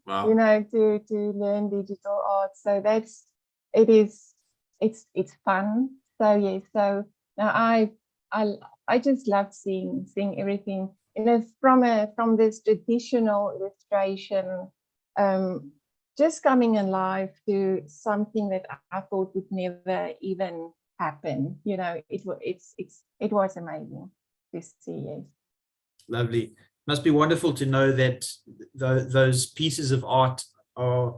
Wow. to learn digital art. So it's fun. So yes, so now I just love seeing everything, from this traditional illustration, just coming alive to something that I thought would never even happen. It was amazing to see. Yes. Lovely. Must be wonderful to know that those pieces of art are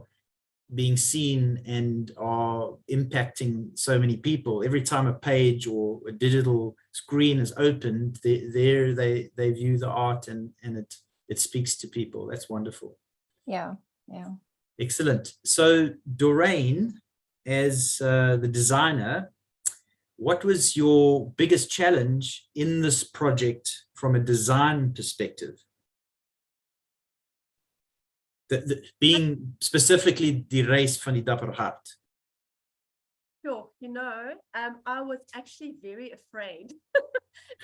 being seen and are impacting so many people. Every time a page or a digital screen is opened, they view the art and it speaks to people. That's wonderful. Yeah. Excellent. So Doreen, as the designer, what was your biggest challenge in this project from a design perspective? Being specifically the Reis van die Dapper Hart. Sure, I was actually very afraid,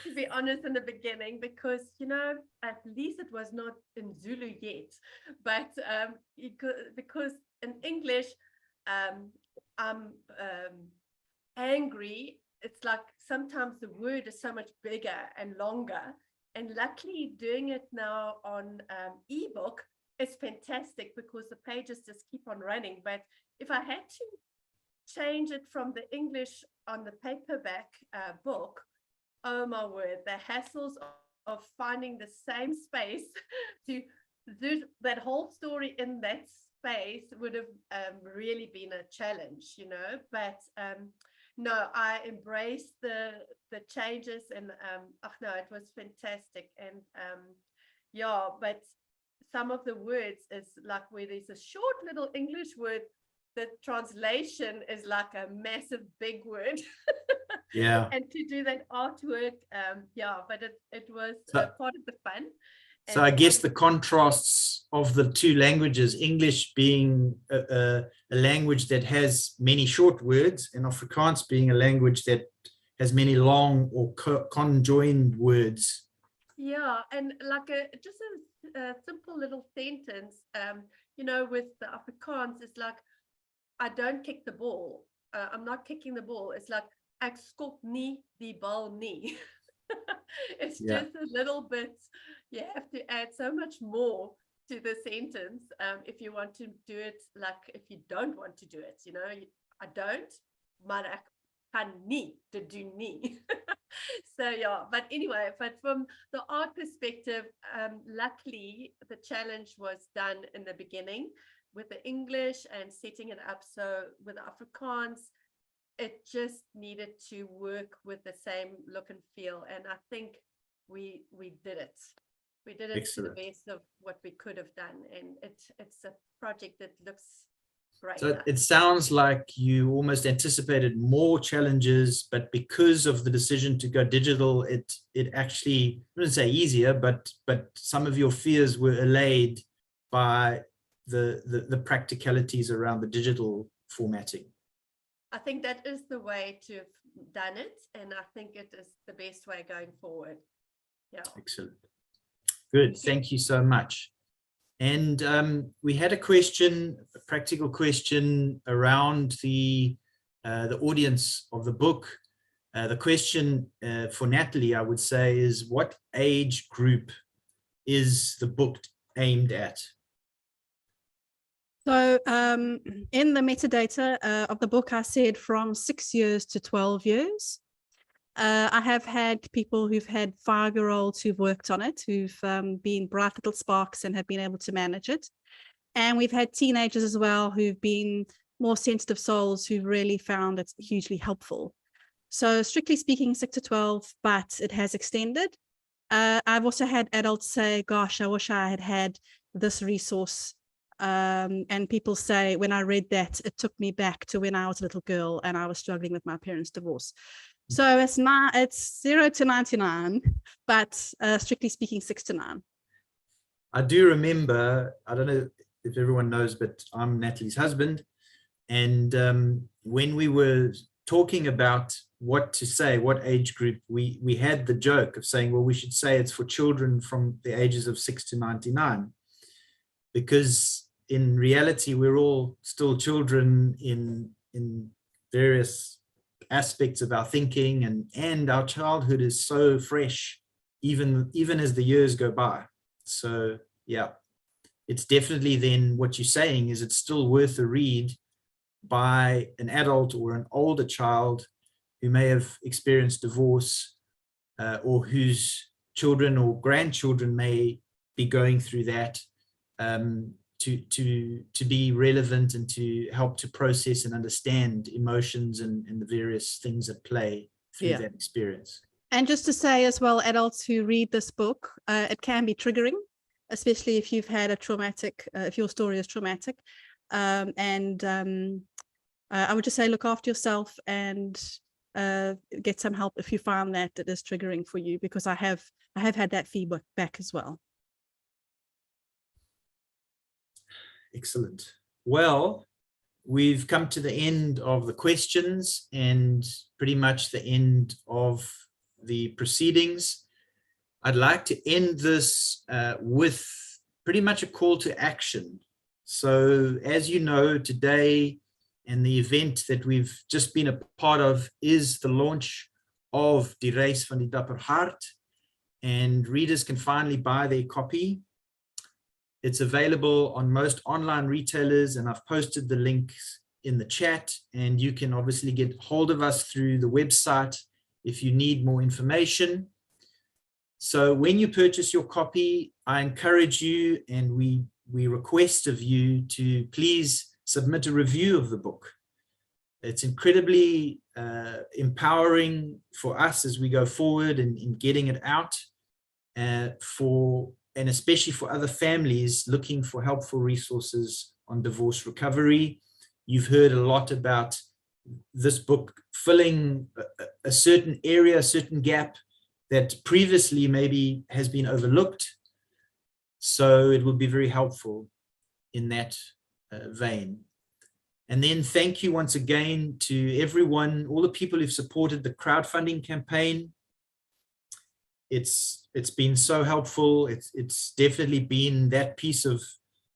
to be honest, in the beginning, because, at least it was not in Zulu yet, but because in English, I'm angry. It's like sometimes the word is so much bigger and longer, and luckily doing it now on ebook is fantastic because the pages just keep on running. But if I had to change it from the English on the paperback book, oh my word, the hassles of finding the same space to do that whole story in that face would have really been a challenge, you know, but no, I embraced the changes, and no, it was fantastic. And yeah, but some of the words is like where there's a short little English word, the translation is like a massive big word. Yeah. And to do that artwork, yeah, but it was part of the fun. So I guess the contrasts of the two languages, English being a language that has many short words, and Afrikaans being a language that has many long or conjoined words. Yeah, and like just a simple little sentence, you know, with the Afrikaans, it's like, I don't kick the ball. I'm not kicking the ball. It's like, ek skop nie die bal nie. It's just a little bit, you have to add so much more to the sentence if you want to do it, like if you don't want to do it, you know, I don't, maar ek kan nie te doen nie. So yeah, but anyway, but from the art perspective, luckily the challenge was done in the beginning with the English and setting it up. So with Afrikaans, it just needed to work with the same look and feel, and I think we did it. We did it Excellent. to the best of what we could have done, and it's a project that looks great. So it sounds like you almost anticipated more challenges, but because of the decision to go digital, it actually, I wouldn't say easier, but some of your fears were allayed by the practicalities around the digital formatting. I think that is the way to have done it, and I think it is the best way going forward. Yeah. Excellent. Good. Thank you so much. And we had a question, a practical question around the audience of the book. The question for Natalie, I would say, is what age group is the book aimed at? So in the metadata of the book, I said from 6 years to 12 years. I have had people who've had 5-year-olds who've worked on it, who've been bright little sparks and have been able to manage it. And we've had teenagers as well who've been more sensitive souls who've really found it hugely helpful. So strictly speaking, 6 to 12, but it has extended. I've also had adults say, gosh, I wish I had had this resource. And people say, when I read that, it took me back to when I was a little girl and I was struggling with my parents' divorce. So it's 0 to 99, but strictly speaking, 6 to 9. I do remember, I don't know if everyone knows, but I'm Natalie's husband. And when we were talking about what to say, what age group, we had the joke of saying, well, we should say it's for children from the ages of 6 to 99. Because in reality, we're all still children in various aspects of our thinking, and our childhood is so fresh, even as the years go by. So yeah, it's definitely then what you're saying is it's still worth a read by an adult or an older child who may have experienced divorce or whose children or grandchildren may be going through that, to be relevant and to help to process and understand emotions and the various things at play through that experience. And just to say as well, adults who read this book, it can be triggering, especially if you've had a traumatic, if your story is traumatic. I would just say look after yourself and get some help if you find that it is triggering for you, because I have had that feedback back as well. Excellent. Well, we've come to the end of the questions and pretty much the end of the proceedings. I'd like to end this with pretty much a call to action. So as you know, today and the event that we've just been a part of is the launch of Die Reis van die Dapper Hart, and readers can finally buy their copy. It's available on most online retailers, and I've posted the links in the chat, and you can obviously get hold of us through the website if you need more information. So when you purchase your copy, I encourage you, and we we request of you to please submit a review of the book. It's incredibly empowering for us as we go forward in getting it out, and especially for other families looking for helpful resources on divorce recovery. You've heard a lot about this book filling a certain area, a certain gap that previously maybe has been overlooked. So it will be very helpful in that vein. And then thank you once again to everyone, all the people who've supported the crowdfunding campaign. It's been so helpful. It's definitely been that piece of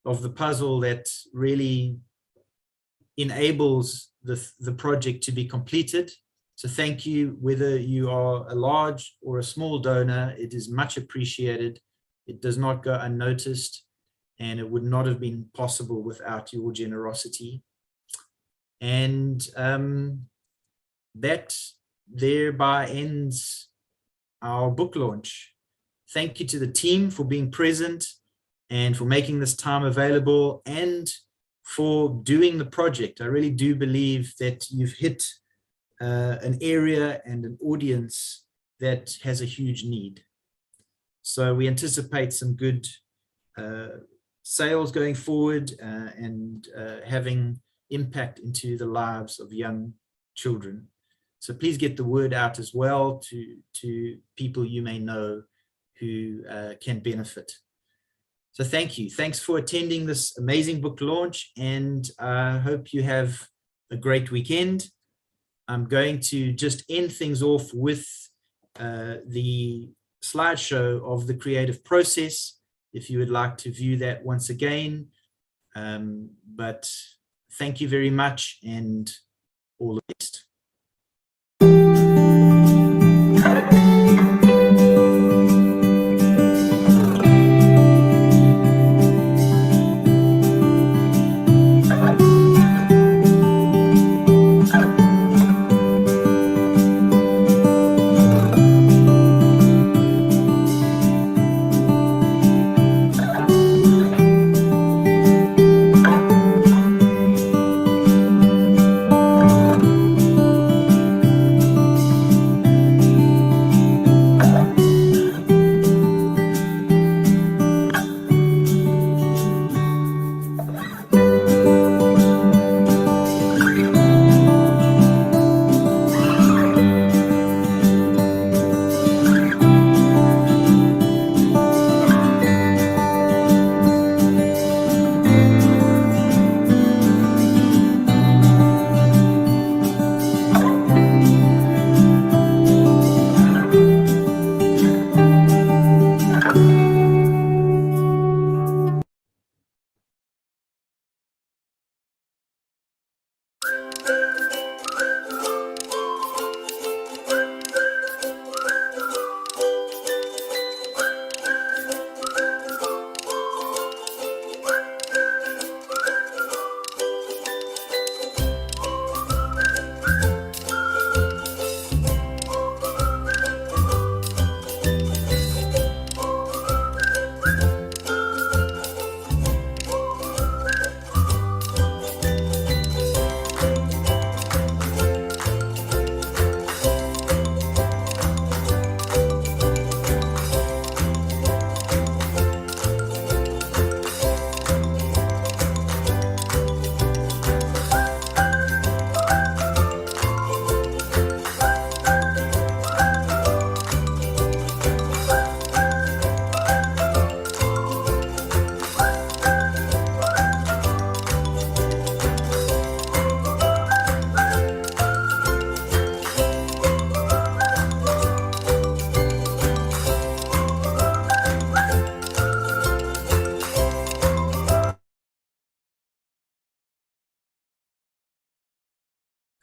the puzzle that really enables the project to be completed. So thank you, whether you are a large or a small donor, it is much appreciated. It does not go unnoticed, and it would not have been possible without your generosity. And that thereby ends our book launch. Thank you to the team for being present and for making this time available and for doing the project. I really do believe that you've hit an area and an audience that has a huge need. So we anticipate some good sales going forward and having impact into the lives of young children. So please get the word out as well to people you may know who can benefit. So thank you. Thanks for attending this amazing book launch, and I hope you have a great weekend. I'm going to just end things off with the slideshow of the creative process, if you would like to view that once again. But thank you very much, and all the best.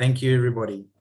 Thank you, everybody.